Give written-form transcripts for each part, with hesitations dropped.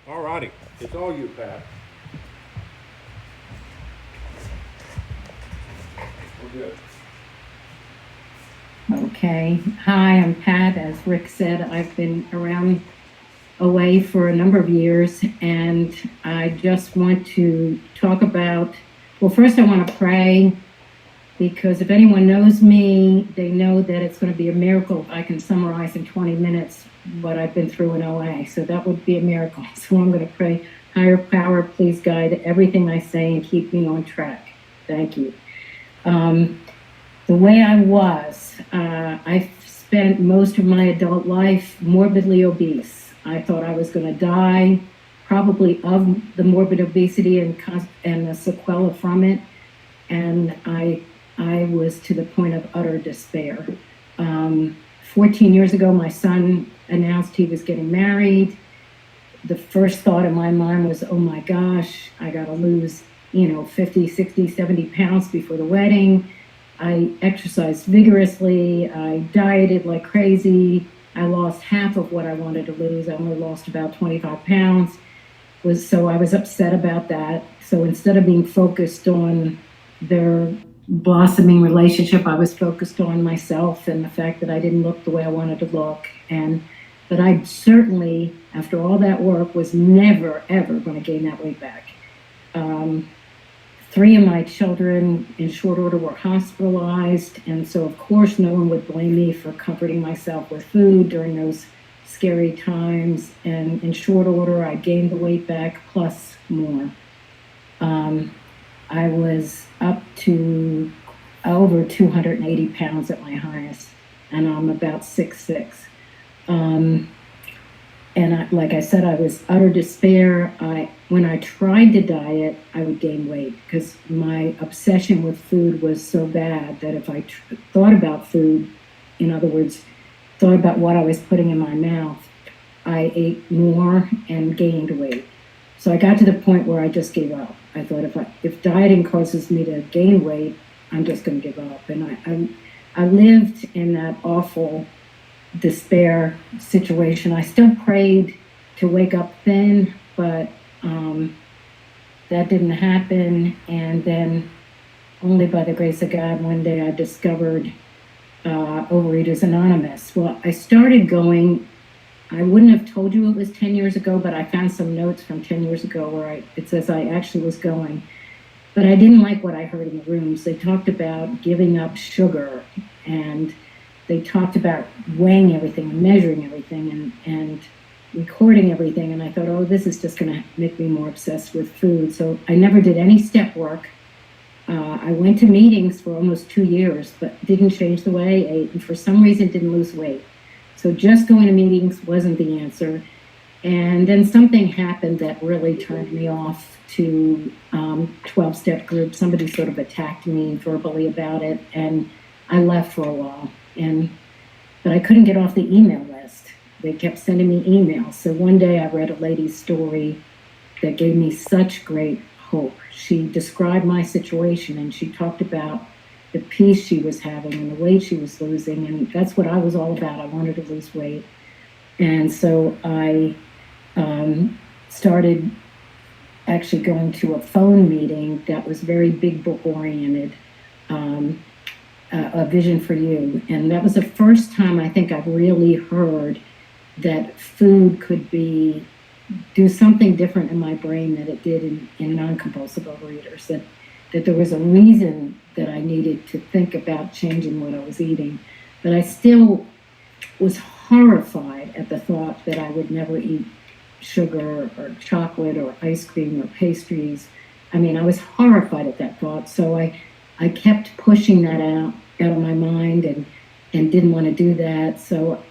All righty, it's all you, Pat. We're good. Okay. Hi, I'm Pat. As Rick said, I've been around away for a number of years, and I just want to talk about. Well, first, I want to pray because if anyone knows me, they know that it's going to be a miracle if I can summarize in 20 minutes what I've been through in OA. So that would be a miracle. So I'm going to pray, higher power, please guide everything I say and keep me on track. Thank you. The way I was, I spent most of my adult life morbidly obese. I thought I was going to die, probably of the morbid obesity and the sequela from it. And I was to the point of utter despair. 14 years ago, my son announced he was getting married. The first thought in my mind was, oh my gosh, I got to lose, 50, 60, 70 pounds before the wedding. I exercised vigorously. I dieted like crazy. I lost half of what I wanted to lose. I only lost about 25 pounds. So I was upset about that. So instead of being focused on their blossoming relationship, I was focused on myself and the fact that I didn't look the way I wanted to look. But I certainly, after all that work, was never, ever going to gain that weight back. 3 of my children in short order were hospitalized, and so of course no one would blame me for comforting myself with food during those scary times, and in short order I gained the weight back plus more. I was up to over 280 pounds at my highest, and I'm about 6'6". And like I said, I was utter despair. When I tried to diet, I would gain weight because my obsession with food was so bad that if I thought about food, in other words, thought about what I was putting in my mouth, I ate more and gained weight. So I got to the point where I just gave up. I thought if dieting causes me to gain weight, I'm just going to give up. And I lived in that awful despair situation. I still prayed to wake up thin, but that didn't happen. And then only by the grace of God, one day I discovered Overeaters Anonymous. Well, I started going, I wouldn't have told you it was 10 years ago, but I found some notes from 10 years ago where it says I actually was going. But I didn't like what I heard in the rooms. They talked about giving up sugar, and they talked about weighing everything and measuring everything and recording everything. And I thought, oh, this is just going to make me more obsessed with food. So I never did any step work. I went to meetings for almost 2 years, but didn't change the way I ate. And for some reason, didn't lose weight. So just going to meetings wasn't the answer. And then something happened that really turned me off to 12-step group. Somebody sort of attacked me verbally about it, and I left for a while. But I couldn't get off the email list. They kept sending me emails. So one day I read a lady's story that gave me such great hope. She described my situation, and she talked about the peace she was having and the weight she was losing, and that's what I was all about. I wanted to lose weight. And so I started actually going to a phone meeting that was very big book oriented, A Vision for You. And that was the first time I think I've really heard that food could do something different in my brain than it did in non-compulsive overeaters, that there was a reason that I needed to think about changing what I was eating. But I still was horrified at the thought that I would never eat sugar or chocolate or ice cream or pastries. I mean, I was horrified at that thought. So I kept pushing that out of my mind and didn't want to do that. So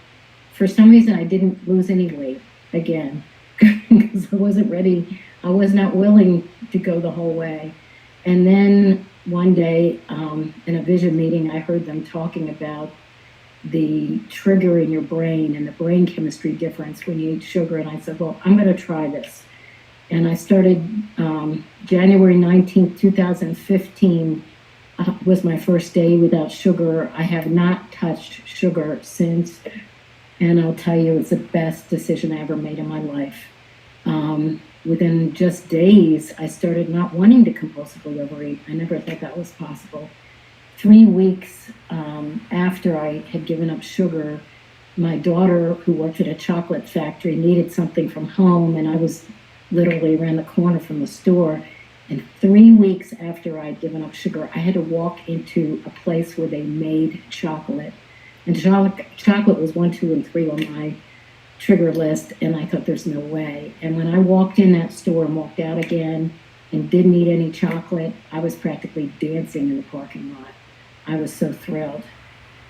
for some reason, I didn't lose any weight again because I wasn't ready. I was not willing to go the whole way. And then one day in a vision meeting, I heard them talking about the trigger in your brain and the brain chemistry difference when you eat sugar. And I said, well, I'm going to try this. And I started January 19th, 2015 was my first day without sugar. I have not touched sugar since. And I'll tell you, it's the best decision I ever made in my life. Within just days, I started not wanting to compulsively overeat. I never thought that was possible. 3 weeks after I had given up sugar, my daughter, who worked at a chocolate factory, needed something from home, and I was literally around the corner from the store. And 3 weeks after I'd given up sugar, I had to walk into a place where they made chocolate. And chocolate was 1, 2, and 3 on my trigger list, and I thought there's no way. And when I walked in that store and walked out again and didn't eat any chocolate, I was practically dancing in the parking lot. I was so thrilled.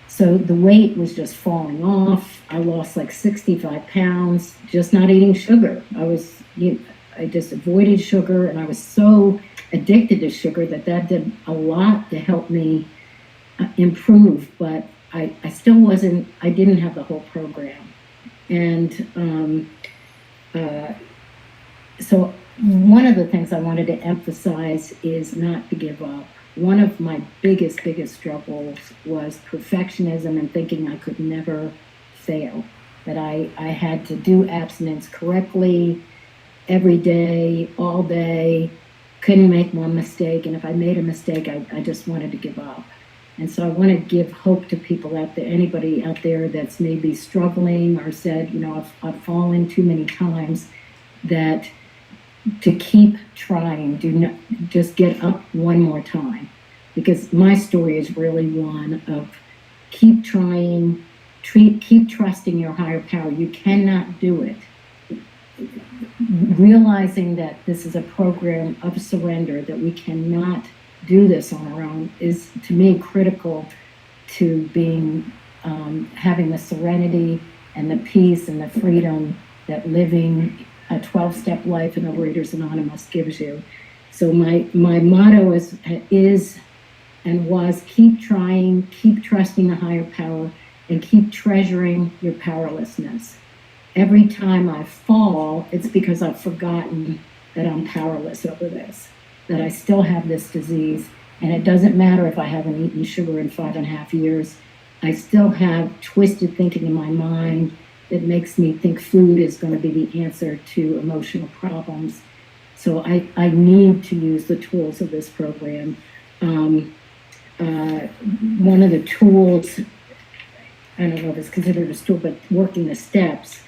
So the weight was just falling off. I lost like 65 pounds, just not eating sugar. I just avoided sugar, and I was so addicted to sugar that did a lot to help me improve, but I didn't have the whole program. And so one of the things I wanted to emphasize is not to give up. One of my biggest struggles was perfectionism and thinking I could never fail, that I had to do abstinence correctly every day, all day, couldn't make one mistake, and if I made a mistake, I just wanted to give up. And so I want to give hope to people out there, anybody out there that's maybe struggling or said, I've fallen too many times, that to keep trying, do not just get up one more time. Because my story is really one of keep trying, keep trusting your higher power. You cannot do it. Realizing that this is a program of surrender, that we cannot do this on our own, is to me critical to being having the serenity and the peace and the freedom that living a 12-step life in Overeaters Anonymous gives you. So my motto is and was keep trying, keep trusting the higher power, and keep treasuring your powerlessness. Every time I fall, it's because I've forgotten that I'm powerless over this, that I still have this disease, and it doesn't matter if I haven't eaten sugar in 5.5 years. I still have twisted thinking in my mind that makes me think food is going to be the answer to emotional problems. So I need to use the tools of this program. One of the tools, I don't know if it's considered a tool, but working the steps.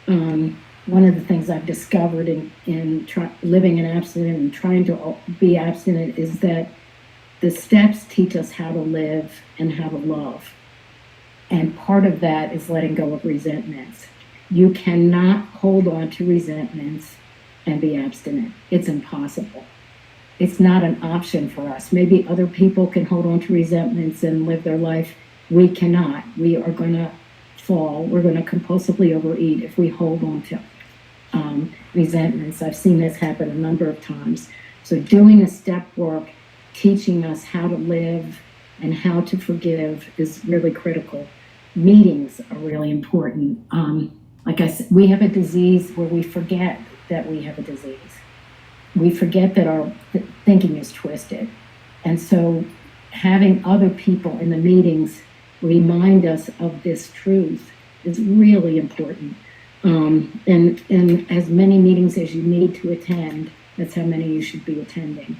One of the things I've discovered in living an abstinent and trying to be abstinent is that the steps teach us how to live and how to love. And part of that is letting go of resentments. You cannot hold on to resentments and be abstinent. It's impossible. It's not an option for us. Maybe other people can hold on to resentments and live their life. We cannot. We are going to fall. We're going to compulsively overeat if we hold on to resentments. I've seen this happen a number of times. So doing the step work, teaching us how to live and how to forgive is really critical. Meetings are really important. Like I said, we have a disease where we forget that we have a disease. We forget that our thinking is twisted. And so having other people in the meetings remind us of this truth is really important. And as many meetings as you need to attend, that's how many you should be attending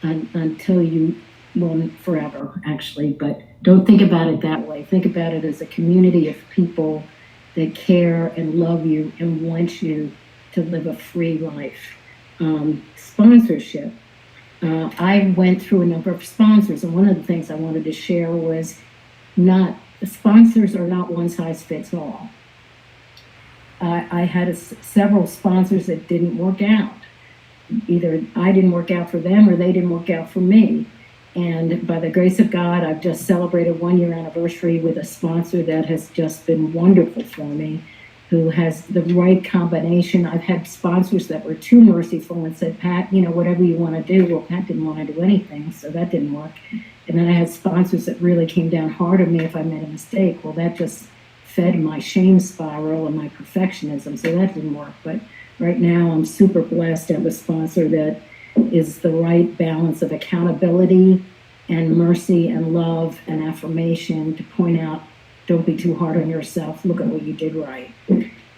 until you, well, forever actually, but don't think about it that way. Think about it as a community of people that care and love you and want you to live a free life. Sponsorship. I went through a number of sponsors, and one of the things I wanted to share was sponsors are not one size fits all. I had several sponsors that didn't work out. Either I didn't work out for them or they didn't work out for me. And by the grace of God, I've just celebrated 1-year anniversary with a sponsor that has just been wonderful for me, who has the right combination. I've had sponsors that were too merciful and said, Pat, whatever you want to do. Well, Pat didn't want to do anything, so that didn't work. And then I had sponsors that really came down hard on me if I made a mistake. Well, that just fed my shame spiral and my perfectionism, so that didn't work. But right now, I'm super blessed to have a sponsor that is the right balance of accountability and mercy and love and affirmation to point out, don't be too hard on yourself. Look at what you did right.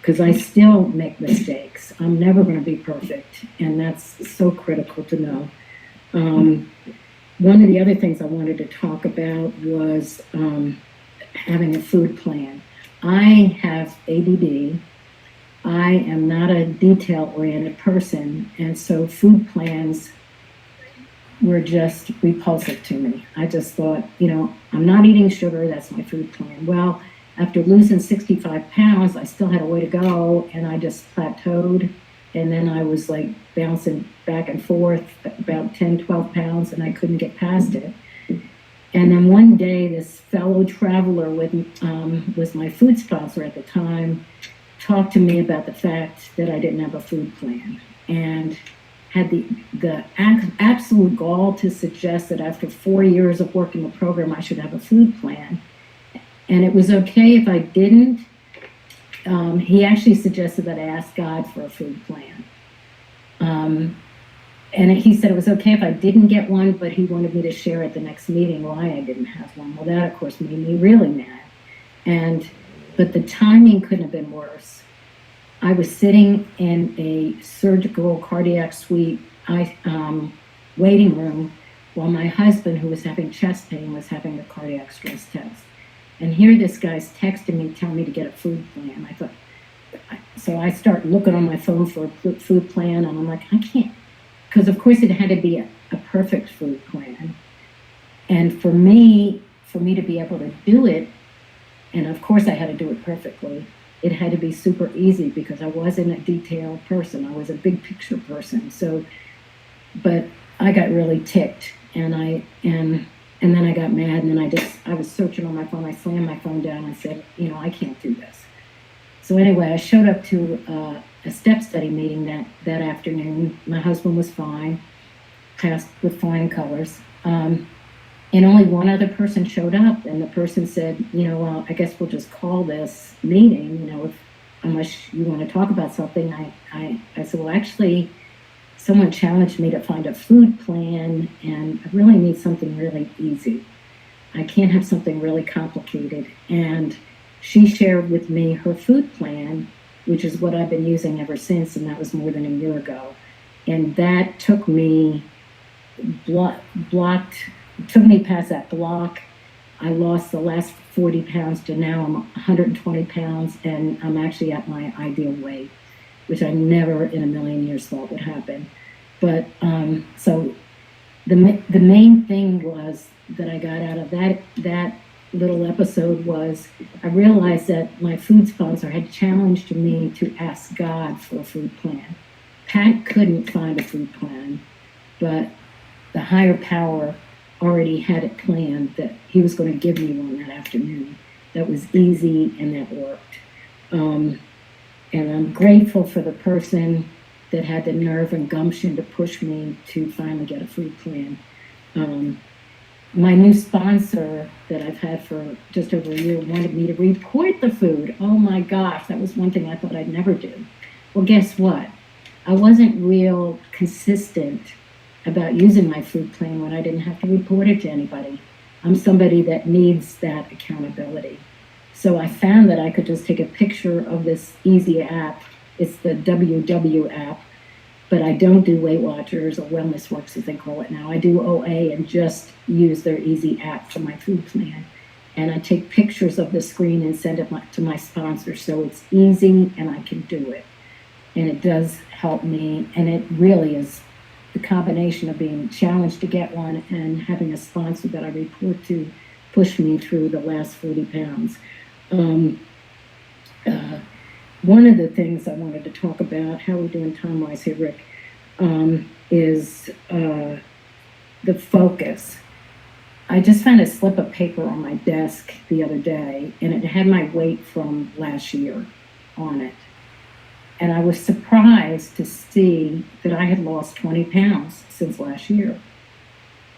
because I still make mistakes. I'm never going to be perfect, and that's so critical to know. Um, One of the other things I wanted to talk about was having a food plan. I have ADD. I am not a detail-oriented person, and so food plans were just repulsive to me. I just thought, I'm not eating sugar, that's my food plan. Well, after losing 65 pounds, I still had a way to go, and I just plateaued. And then I was like bouncing back and forth about 10, 12 pounds, and I couldn't get past it. And then one day, this fellow traveler was my food sponsor at the time, talked to me about the fact that I didn't have a food plan, and had the absolute gall to suggest that after 4 years of working the program, I should have a food plan. And it was okay if I didn't. He actually suggested that I ask God for a food plan. And he said it was okay if I didn't get one, but he wanted me to share at the next meeting why I didn't have one. Well, that, of course, made me really mad. But the timing couldn't have been worse. I was sitting in a surgical cardiac suite waiting room while my husband, who was having chest pain, was having a cardiac stress test. And here this guy's texting me, telling me to get a food plan. I thought, so I start looking on my phone for a food plan, and I'm like, I can't, because of course it had to be a perfect food plan. And for me to be able to do it, and of course I had to do it perfectly, it had to be super easy because I wasn't a detailed person. I was a big picture person. So, but I got really ticked, and then I got mad, and then I was searching on my phone. I slammed my phone down and said, I can't do this. So anyway, I showed up to a step study meeting that afternoon. My husband was fine, passed with flying colors. And only one other person showed up, and the person said, well, I guess we'll just call this meeting, unless you want to talk about something. I said, well, actually, someone challenged me to find a food plan, and I really need something really easy. I can't have something really complicated. And she shared with me her food plan, which is what I've been using ever since, and that was more than a year ago. And that took me took me past that block. I lost the last 40 pounds to now I'm 120 pounds, and I'm actually at my ideal weight, which I never in a million years thought would happen. But so the main thing was that I got out of that little episode was I realized that my food sponsor had challenged me to ask God for a food plan. Pat couldn't find a food plan, but the higher power already had it planned that he was going to give me one that afternoon that was easy and that worked. And I'm grateful for the person that had the nerve and gumption to push me to finally get a food plan. My new sponsor that I've had for just over a year wanted me to report the food. Oh my gosh, that was one thing I thought I'd never do. Well, guess what? I wasn't real consistent about using my food plan when I didn't have to report it to anybody. I'm somebody that needs that accountability. So I found that I could just take a picture of this easy app. It's the WW app, but I don't do Weight Watchers or Wellness Works as they call it now. I do OA and just use their easy app for my food plan. And I take pictures of the screen and send it to my sponsor so it's easy and I can do it. And it does help me, and it really is the combination of being challenged to get one and having a sponsor that I report to push me through the last 40 pounds. One of the things I wanted to talk about, how we're doing time-wise here, Rick, is the focus. I just found a slip of paper on my desk the other day, and it had my weight from last year on it. And I was surprised to see that I had lost 20 pounds since last year.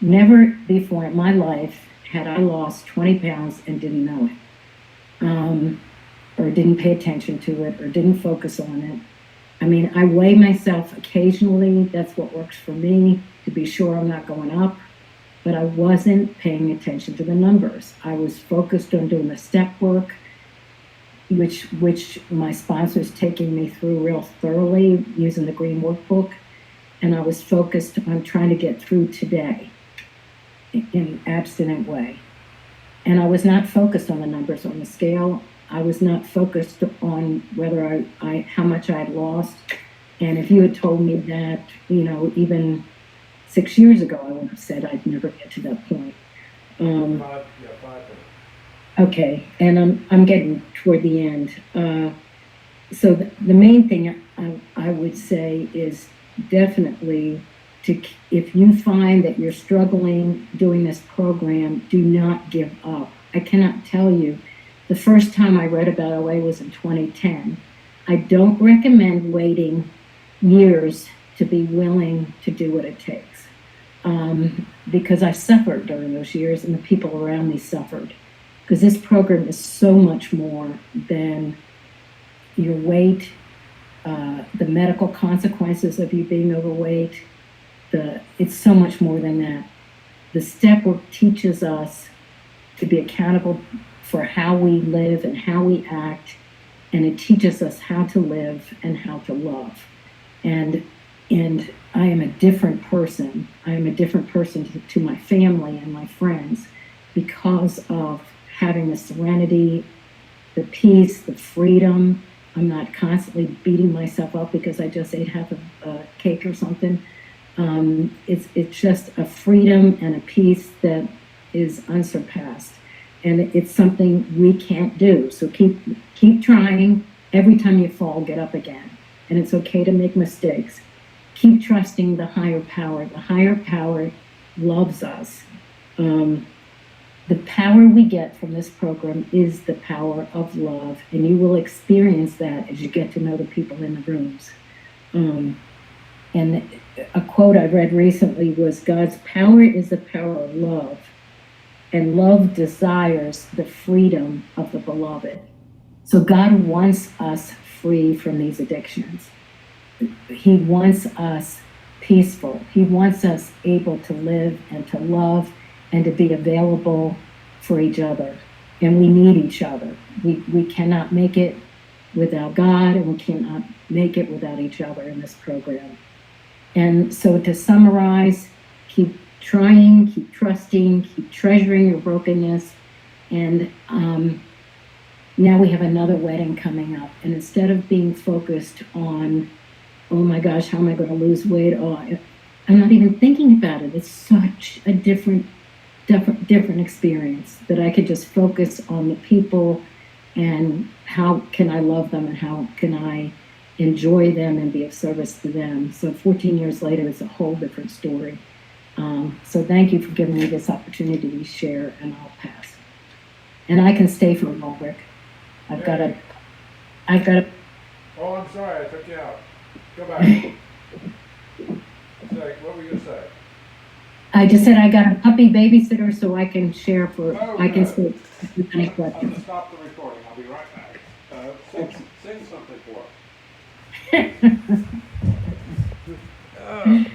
Never before in my life had I lost 20 pounds and didn't know it, or didn't pay attention to it, or didn't focus on it. I mean, I weigh myself occasionally. That's what works for me, to be sure I'm not going up. But I wasn't paying attention to the numbers. I was focused on doing the step work, which my sponsor's taking me through real thoroughly using the green workbook. And I was focused on trying to get through today in an abstinent way. And I was not focused on the numbers on the scale. I was not focused on whether how much I had lost. And if you had told me that, even 6 years ago, I would have said I'd never get to that point. 5 minutes. Okay, and I'm getting toward the end. So the main thing I would say is definitely if you find that you're struggling doing this program, do not give up. I cannot tell you. The first time I read about OA was in 2010. I don't recommend waiting years to be willing to do what it takes, because I suffered during those years and the people around me suffered. Because this program is so much more than your weight, the medical consequences of you being overweight. It's so much more than that. The step work teaches us to be accountable for how we live and how we act, and it teaches us how to live and how to love. And I am a different person. I am a different person to my family and my friends because of having the serenity, the peace, the freedom. I'm not constantly beating myself up because I just ate half a cake or something. It's just a freedom and a peace that is unsurpassed, and it's something we can't do. So keep trying. Every time you fall, get up again, and it's okay to make mistakes. Keep trusting the higher power. The higher power loves us. The power we get from this program is the power of love, and you will experience that as you get to know the people in the rooms. And a quote I read recently was, God's power is the power of love, and love desires the freedom of the beloved. So God wants us free from these addictions. He wants us peaceful. He wants us able to live and to love and to be available for each other. And we need each other. We cannot make it without God, and we cannot make it without each other in this program. And so to summarize, keep trying, keep trusting, keep treasuring your brokenness. And now we have another wedding coming up. And instead of being focused on, oh my gosh, how am I going to lose weight? I'm not even thinking about it. It's such a different experience that I could just focus on the people and how can I love them and how can I enjoy them and be of service to them. So 14 years later, it's a whole different story. So thank you for giving me this opportunity to share, and I'll pass. And I can stay for a while, Rick. I've got to. Oh, I'm sorry, I took you out. Go back. What were you going to say? I just said I got a puppy babysitter so I can share I can good. stay with any I'm questions. going to stop the recording. I'll be right back. Sing something for us.